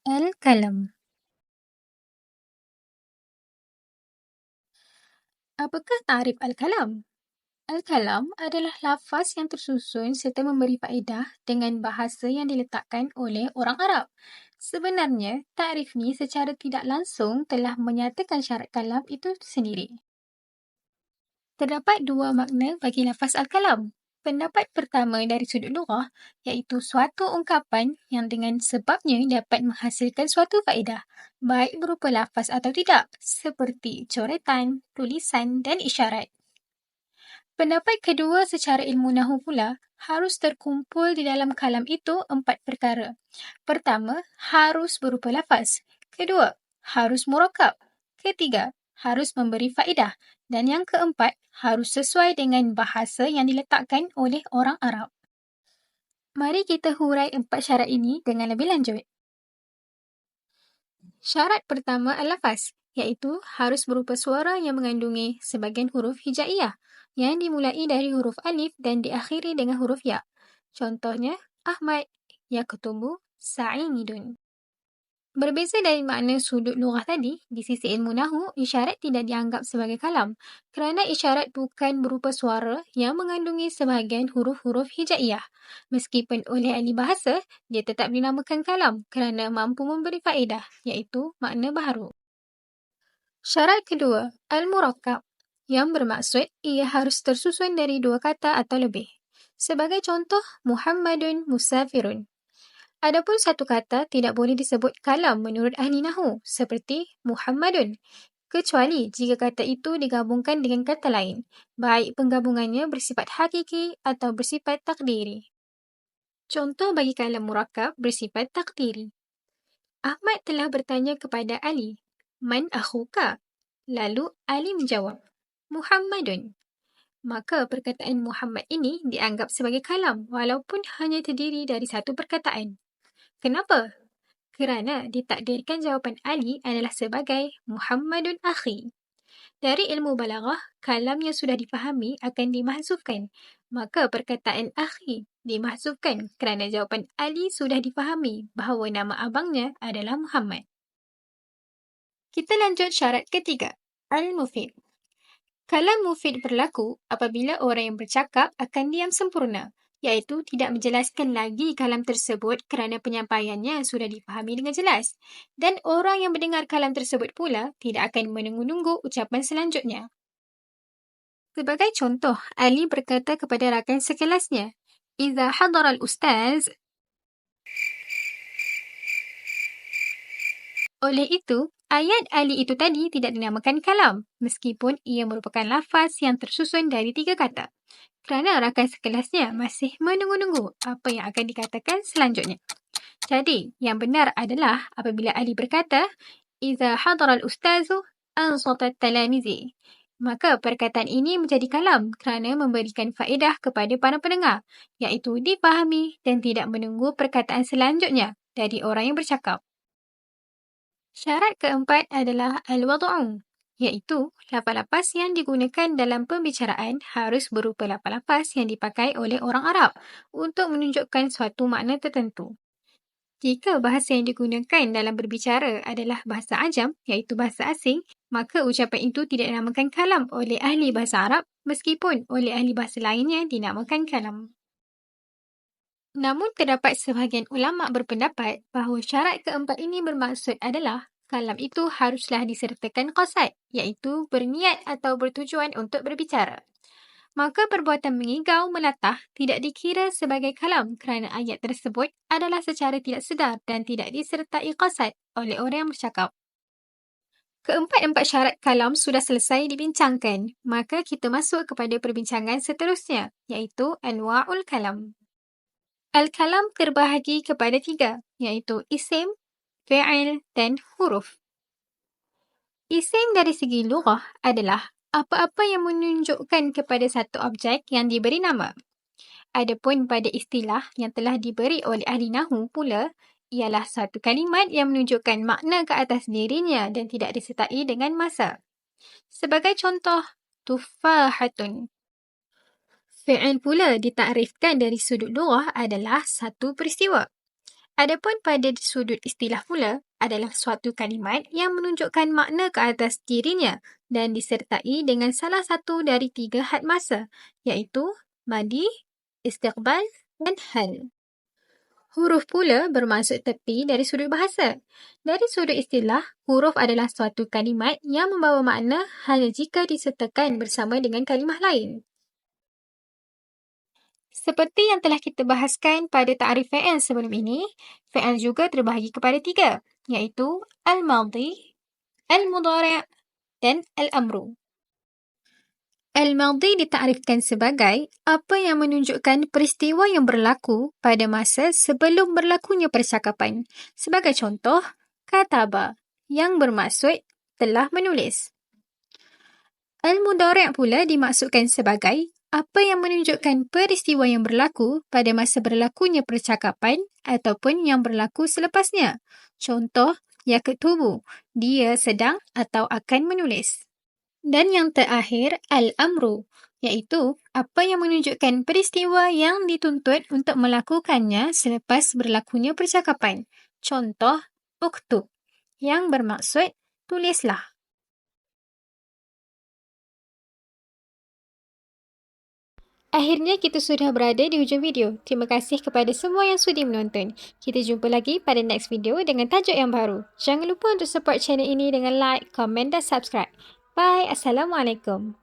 Al-Kalam. Apakah takrif Al-Kalam? Al-Kalam adalah lafaz yang tersusun serta memberi faedah dengan bahasa yang diletakkan oleh orang Arab. Sebenarnya, takrif ni secara tidak langsung telah menyatakan syarat kalam itu sendiri. Terdapat dua makna bagi lafaz Al-Kalam. Pendapat pertama dari sudut lughah iaitu suatu ungkapan yang dengan sebabnya dapat menghasilkan suatu faedah, baik berupa lafaz atau tidak, seperti coretan, tulisan dan isyarat. Pendapat kedua secara ilmu nahu pula harus terkumpul di dalam kalam itu empat perkara. Pertama, harus berupa lafaz. Kedua, harus murakab. Ketiga, harus memberi faedah. Dan yang keempat, harus sesuai dengan bahasa yang diletakkan oleh orang Arab. Mari kita hurai empat syarat ini dengan lebih lanjut. Syarat pertama al-lafaz, iaitu harus berupa suara yang mengandungi sebahagian huruf hijaiyah yang dimulai dari huruf alif dan diakhiri dengan huruf ya. Contohnya, Ahmad, Yaktubu, Sa'idun. Berbeza dari makna sudut lughah tadi, di sisi ilmu nahu, isyarat tidak dianggap sebagai kalam kerana isyarat bukan berupa suara yang mengandungi sebahagian huruf-huruf hijaiyah. Meskipun oleh ahli bahasa, dia tetap dinamakan kalam kerana mampu memberi faedah, iaitu makna baharu. Syarat kedua, al-murakkab, yang bermaksud ia harus tersusun dari dua kata atau lebih. Sebagai contoh, Muhammadun musafirun. Adapun satu kata tidak boleh disebut kalam menurut ahli nahu, seperti Muhammadun, kecuali jika kata itu digabungkan dengan kata lain, baik penggabungannya bersifat hakiki atau bersifat takdiri. Contoh bagi kalam murakkab bersifat takdiri. Ahmad telah bertanya kepada Ali, "Man akhuka?" Lalu Ali menjawab, "Muhammadun." Maka perkataan Muhammad ini dianggap sebagai kalam walaupun hanya terdiri dari satu perkataan. Kenapa? Kerana ditakdirkan jawapan Ali adalah sebagai Muhammadun akhi. Dari ilmu balaghah, kalam yang sudah difahami akan dimahzufkan. Maka perkataan akhi dimahzufkan kerana jawapan Ali sudah difahami bahawa nama abangnya adalah Muhammad. Kita lanjut syarat ketiga, al-mufid. Kalam mufid berlaku apabila orang yang bercakap akan diam sempurna, iaitu tidak menjelaskan lagi kalam tersebut kerana penyampaiannya sudah difahami dengan jelas. Dan orang yang mendengar kalam tersebut pula tidak akan menunggu-nunggu ucapan selanjutnya. Sebagai contoh, Ali berkata kepada rakan sekelasnya, "Iza hadara al-ustaz." Oleh itu, ayat Ali itu tadi tidak dinamakan kalam, meskipun ia merupakan lafaz yang tersusun dari 3 kata. Kerana rakan sekelasnya masih menunggu-nunggu apa yang akan dikatakan selanjutnya. Jadi, yang benar adalah apabila Ali berkata, "Iza hadara al-ustazu ansata talamizi." Maka perkataan ini menjadi kalam kerana memberikan faedah kepada para pendengar, iaitu dipahami dan tidak menunggu perkataan selanjutnya dari orang yang bercakap. Syarat keempat adalah al-wad'u, iaitu lafaz-lafaz yang digunakan dalam pembicaraan harus berupa lafaz-lafaz yang dipakai oleh orang Arab untuk menunjukkan suatu makna tertentu. Jika bahasa yang digunakan dalam berbicara adalah bahasa ajam, iaitu bahasa asing, maka ucapan itu tidak dinamakan kalam oleh ahli bahasa Arab meskipun oleh ahli bahasa lainnya dinamakan kalam. Namun terdapat sebahagian ulama berpendapat bahawa syarat keempat ini bermaksud adalah kalam itu haruslah disertakan qasad, iaitu berniat atau bertujuan untuk berbicara. Maka perbuatan mengigau melatah tidak dikira sebagai kalam kerana ayat tersebut adalah secara tidak sedar dan tidak disertai qasad oleh orang yang bercakap. Keempat-empat syarat kalam sudah selesai dibincangkan, maka kita masuk kepada perbincangan seterusnya, iaitu anwa'ul kalam. Al-kalam terbahagi kepada 3, iaitu isim, fi'il dan huruf. Isim dari segi lughah adalah apa-apa yang menunjukkan kepada satu objek yang diberi nama. Adapun pada istilah yang telah diberi oleh ahli nahu pula, ialah satu kalimat yang menunjukkan makna ke atas dirinya dan tidak disertai dengan masa. Sebagai contoh, tufahatun. Fi'il pula ditakrifkan dari sudut lughah adalah satu peristiwa. Adapun pada sudut istilah pula adalah suatu kalimat yang menunjukkan makna ke atas dirinya dan disertai dengan salah satu dari 3 had masa, iaitu madi, istiqbal dan hal. Huruf pula bermaksud tepi dari sudut bahasa. Dari sudut istilah, huruf adalah suatu kalimat yang membawa makna hanya jika disertakan bersama dengan kalimah lain. Seperti yang telah kita bahaskan pada ta'rif fi'il sebelum ini, fi'il juga terbahagi kepada 3, iaitu al-madhi, al-mudhari' dan al-amru. Al-madhi ditakrifkan sebagai apa yang menunjukkan peristiwa yang berlaku pada masa sebelum berlakunya percakapan. Sebagai contoh, kataba yang bermaksud telah menulis. Al-mudhari' pula dimaksudkan sebagai apa yang menunjukkan peristiwa yang berlaku pada masa berlakunya percakapan ataupun yang berlaku selepasnya. Contoh, yaktubu, dia sedang atau akan menulis. Dan yang terakhir, al-amru, iaitu apa yang menunjukkan peristiwa yang dituntut untuk melakukannya selepas berlakunya percakapan. Contoh, uktub, yang bermaksud tulislah. Akhirnya kita sudah berada di hujung video. Terima kasih kepada semua yang sudi menonton. Kita jumpa lagi pada next video dengan tajuk yang baru. Jangan lupa untuk support channel ini dengan like, komen dan subscribe. Bye. Assalamualaikum.